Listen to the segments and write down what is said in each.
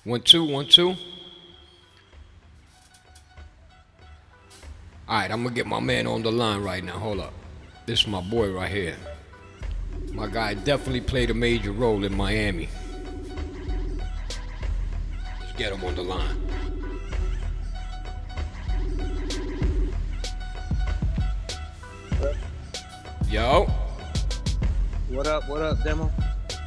1 2 1 2. All right, I'm gonna get my man on the line right now. Hold up. This is my boy right here. My guy definitely played a major role in Miami. Let's get him on the line. Yo, What up, Demo?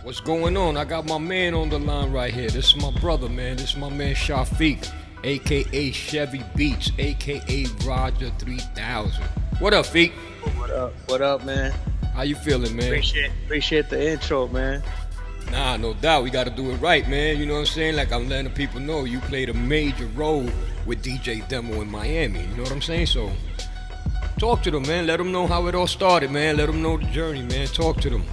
what's going on? I got my man on the line right here. This is my brother, man. This is my man Shafiq, aka Chevy Beats, aka Roger 3000. What up, Feek? What up, man? How you feeling, man? Appreciate the intro, man. Nah, no doubt. We got to do it right, man. You know what I'm saying? Like, I'm letting the people know you played a major role with DJ Demo in Miami. You know what I'm saying? So, talk to them, man. Let them know how it all started, man. Let them know the journey, man. Talk to them.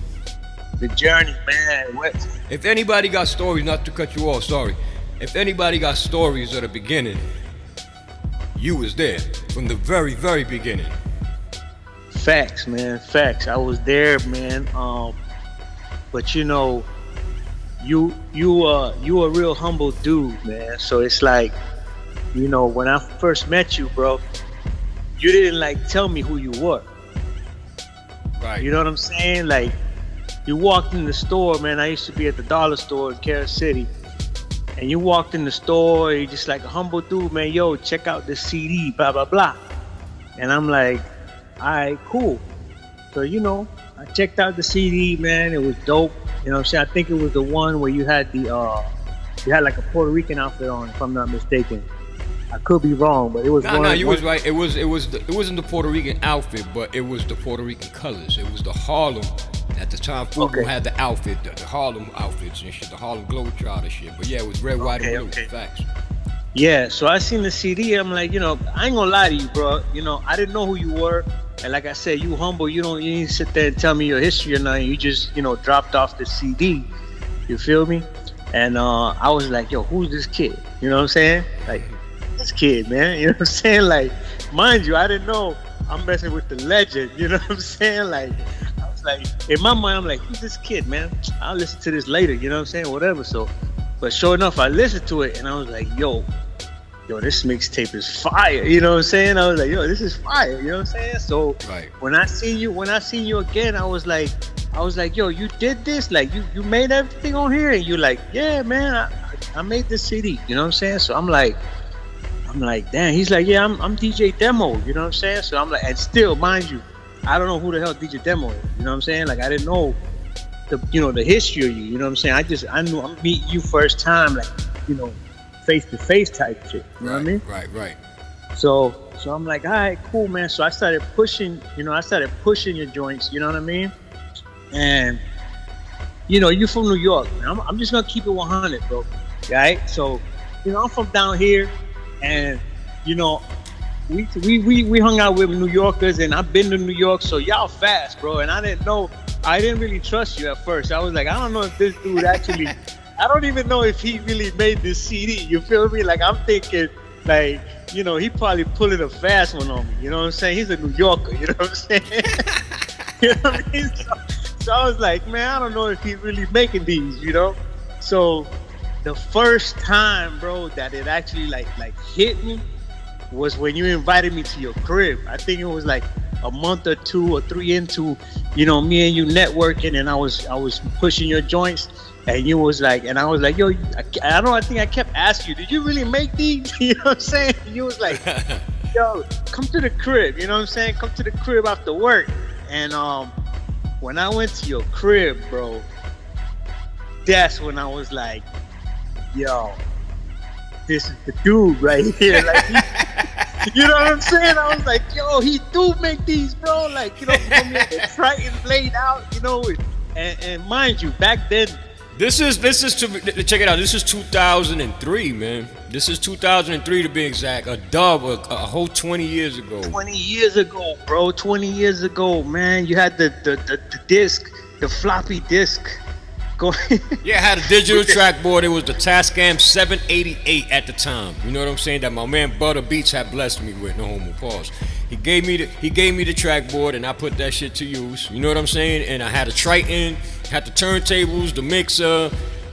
The journey, man. What? If anybody got stories, not to cut you off, sorry. If anybody got stories at the beginning, you was there from the very, very beginning. Facts, man. Facts. I was there, man. But you know, you a real humble dude, man. So it's like, you know, when I first met you, bro, you didn't like tell me who you were. Right. You know what I'm saying? Like, you walked in the store, man. I used to be at the dollar store in Carol City. And you walked in the store, you just like a humble dude, man. Yo, check out this CD, blah, blah, blah. And I'm like, all right, cool. So, you know, I checked out the CD, man. It was dope. You know what I'm saying? I think it was the one where you had you had like a Puerto Rican outfit on, if I'm not mistaken. I could be wrong, but it was Nah, you was right. It wasn't the Puerto Rican outfit, but it was the Puerto Rican colors. It was the Harlem. At the time, football had the outfit, the Harlem outfits and shit, the Harlem Globetrotter shit. But yeah, it was red, white, and blue. Facts. Yeah, so I seen the CD. I'm like, you know, I ain't gonna lie to you, bro. You know, I didn't know who you were, and like I said, you humble. You didn't sit there and tell me your history or nothing. You just, you know, dropped off the CD. You feel me? And I was like, yo, who's this kid? You know what I'm saying? Like, this kid, man. You know what I'm saying? Like, mind you, I didn't know I'm messing with the legend. You know what I'm saying? Like, like, in my mind, I'm like, who's this kid, man? I'll listen to this later, you know what I'm saying? Whatever. So, but sure enough, I listened to it and I was like, yo, this mixtape is fire. You know what I'm saying? I was like, yo, this is fire. You know what I'm saying? So right. when I seen you again, I was like, yo, you did this? Like, you made everything on here? And you're like, yeah, man, I made this CD. You know what I'm saying? So I'm like, damn. He's like, yeah, I'm DJ Demo. You know what I'm saying? So I'm like, and still, mind you, I don't know who the hell DJ Demo is. You know what I'm saying? Like, I didn't know the history of you. You know what I'm saying? I knew I'm meeting you first time, like, you know, face to face type shit. You know what I mean? Right. So I'm like, all right, cool, man. So I started pushing your joints. You know what I mean? And you know, you from New York, man. I'm just gonna keep it 100, bro. Right? So, you know, I'm from down here, and you know, we hung out with New Yorkers, and I've been to New York, so y'all fast, bro. And I didn't really trust you at first. I was like, I don't know if this dude actually, I don't even know if he really made this CD. You feel me? Like, I'm thinking, like, you know, he probably pulling a fast one on me. You know what I'm saying? He's a New Yorker. You know what I'm saying? You know what I mean? So I was like, man, I don't know if he's really making these. You know? So the first time, bro, that it actually like hit me was when you invited me to your crib. I think it was like a month or 2 or 3 into, you know, me and you networking, and I was pushing your joints, and you was like, and I was like, yo, I think I kept asking you, did you really make these? You know what I'm saying? You was like, yo, come to the crib. You know what I'm saying? Come to the crib after work. And when I went to your crib, bro, that's when I was like, yo, this is the dude right here. Like, you know what I'm saying? I was like, yo, he do make these, bro. Like, you know, the Triton laid out, you know, and mind you, back then. This is check it out. This is 2003, man. This is 2003 to be exact. A whole 20 years ago. 20 years ago, bro. 20 years ago, man. You had the disc, the floppy disc. Yeah, I had a digital track board. It was the Tascam 788 at the time. You know what I'm saying? That my man Butter Beats had blessed me with. No homo, pause. He gave me the track board, and I put that shit to use. You know what I'm saying? And I had a Triton, had the turntables, the mixer,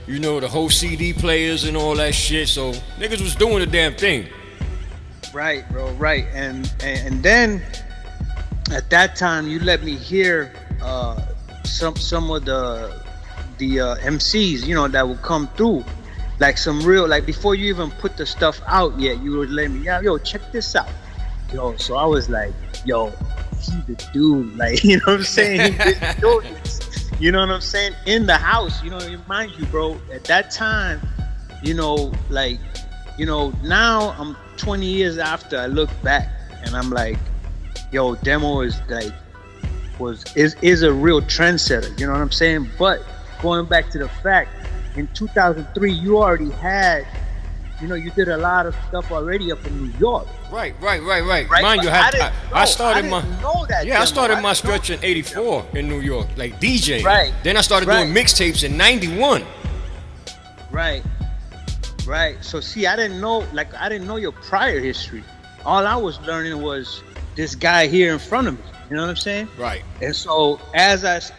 you know, the whole CD players and all that shit. So niggas was doing the damn thing. Right, bro. Right, and then at that time you let me hear some of the MCs, you know, that would come through, like some real, like before you even put the stuff out yet, you would let me, yeah, yo, check this out, yo. So I was like, yo, he the dude, like, you know what I'm saying? He did do this, you know what I'm saying? In the house, you know, mind you, bro, at that time, you know, like, you know, now I'm 20 years after, I look back and I'm like, yo, Demo is like, is a real trendsetter, you know what I'm saying? But going back to the fact, in 2003, you already had, you know, you did a lot of stuff already up in New York. Right. Mind you, I started I started my stretch in '84 in New York, like DJ. Right. Then I started doing mixtapes in '91. Right. So see, I didn't know your prior history. All I was learning was this guy here in front of me. You know what I'm saying? Right. And so as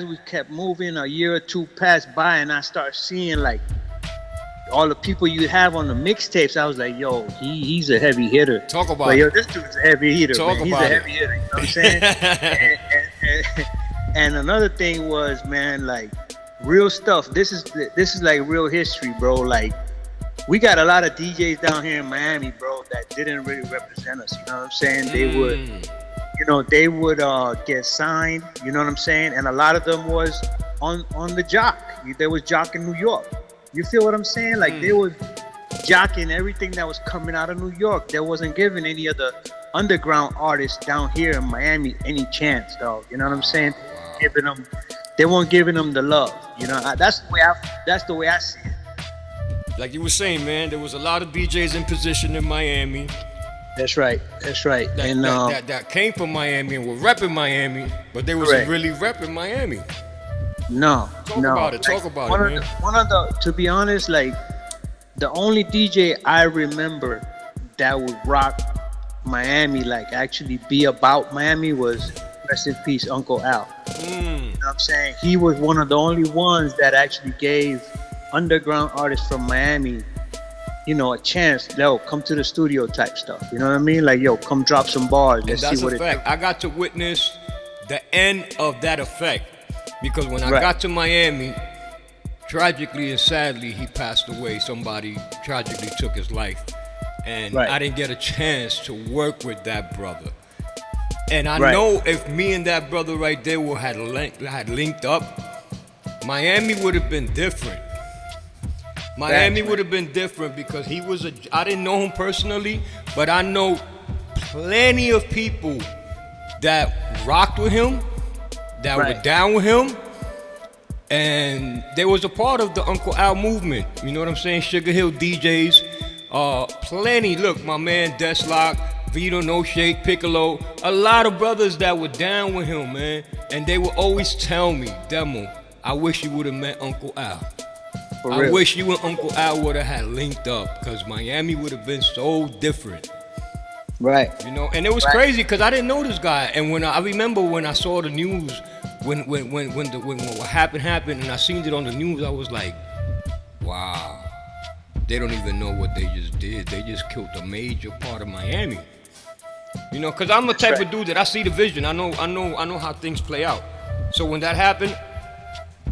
we kept moving, a year or two passed by, and I started seeing like all the people you have on the mixtapes. I was like, yo, he's a heavy hitter. Talk about yo, it. This dude's a heavy hitter. Talk man. about He's a heavy hitter. You know what I'm saying? and another thing was, man, like real stuff. This is like real history, bro. Like we got a lot of DJs down here in Miami, bro, that didn't really represent us. You know what I'm saying? They would get signed. You know what I'm saying? And a lot of them was on the jock. There was jock in New York. You feel what I'm saying? Like they was jocking everything that was coming out of New York. They wasn't giving any of the underground artists down here in Miami any chance, dog. You know what I'm saying? They weren't giving them the love. You know, that's the way I see it. Like you were saying, man, there was a lot of DJs in position in Miami. That's right. That came from Miami and were repping Miami, but they wasn't really repping Miami. No. Talk about it, man. To be honest, like the only DJ I remember that would rock Miami, like actually be about Miami, was rest in peace Uncle Al. You know what I'm saying? He was one of the only ones that actually gave underground artists from Miami, you know, a chance. Yo, come to the studio type stuff. You know what I mean? Like, yo, come drop some bars. Let's see what it is. I got to witness the end of that effect, because when I got to Miami, tragically and sadly, he passed away. Somebody tragically took his life, and I didn't get a chance to work with that brother. And I know if me and that brother right there had linked up, Miami would have been different. Miami would have been different, because I didn't know him personally, but I know plenty of people that rocked with him, that were down with him, and they was a part of the Uncle Al movement. You know what I'm saying? Sugar Hill DJs, plenty. Look, my man Deslock, Vito No Shake, Piccolo, a lot of brothers that were down with him, man. And they would always tell me, Demo, I wish you would have met Uncle Al. I wish you and Uncle Al would have had linked up, because Miami would have been so different. Right. You know, and it was crazy because I didn't know this guy. And when I remember when I saw the news, when what happened, and I seen it on the news, I was like, wow, they don't even know what they just did. They just killed a major part of Miami. You know, because I'm the type of dude that I see the vision. I know how things play out. So when that happened,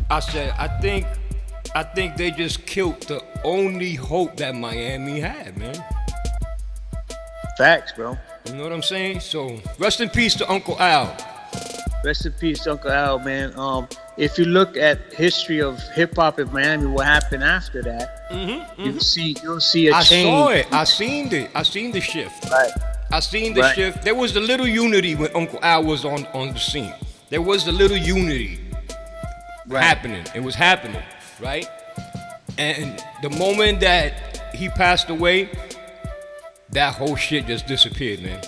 I said, I think they just killed the only hope that Miami had, man. Facts, bro. You know what I'm saying? So rest in peace to Uncle Al. Rest in peace to Uncle Al, man. If you look at history of hip hop in Miami, what happened after that, you'll see a change. I saw it. I seen the shift. Right. I seen the shift. There was a little unity when Uncle Al was on the scene. There was a little unity happening. It was happening, right? And the moment that he passed away, that whole shit just disappeared, man.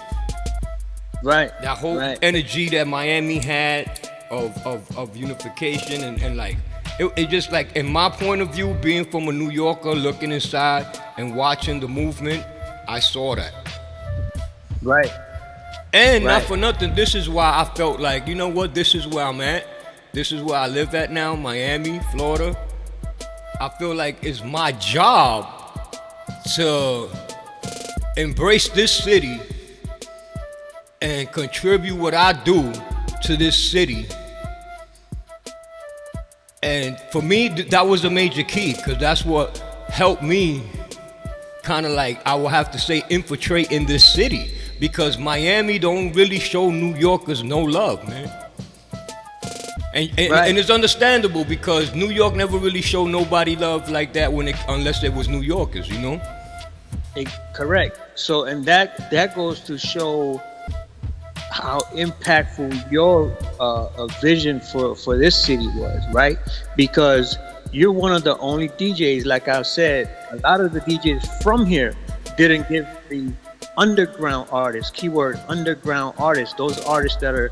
Right. That whole energy that Miami had of unification and like it just like, in my point of view, being from a New Yorker looking inside and watching the movement, I saw that. Right. And not for nothing, this is why I felt like, you know what, this is where I'm at. This is where I live at now, Miami, Florida. I feel like it's my job to embrace this city and contribute what I do to this city. And for me, that was a major key, because that's what helped me kind of like, I will have to say, infiltrate in this city, because Miami don't really show New Yorkers no love, man. And it's understandable, because New York never really showed nobody love like that unless it was New Yorkers, you know? Correct. So, and that goes to show how impactful your vision for this city was, right? Because you're one of the only DJs, like I said, a lot of the DJs from here didn't give the underground artists, keyword underground artists, those artists that are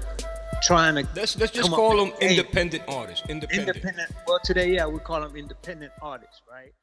trying to let's just call them independent artists. Independent. Well, today, yeah, we call them independent artists, right?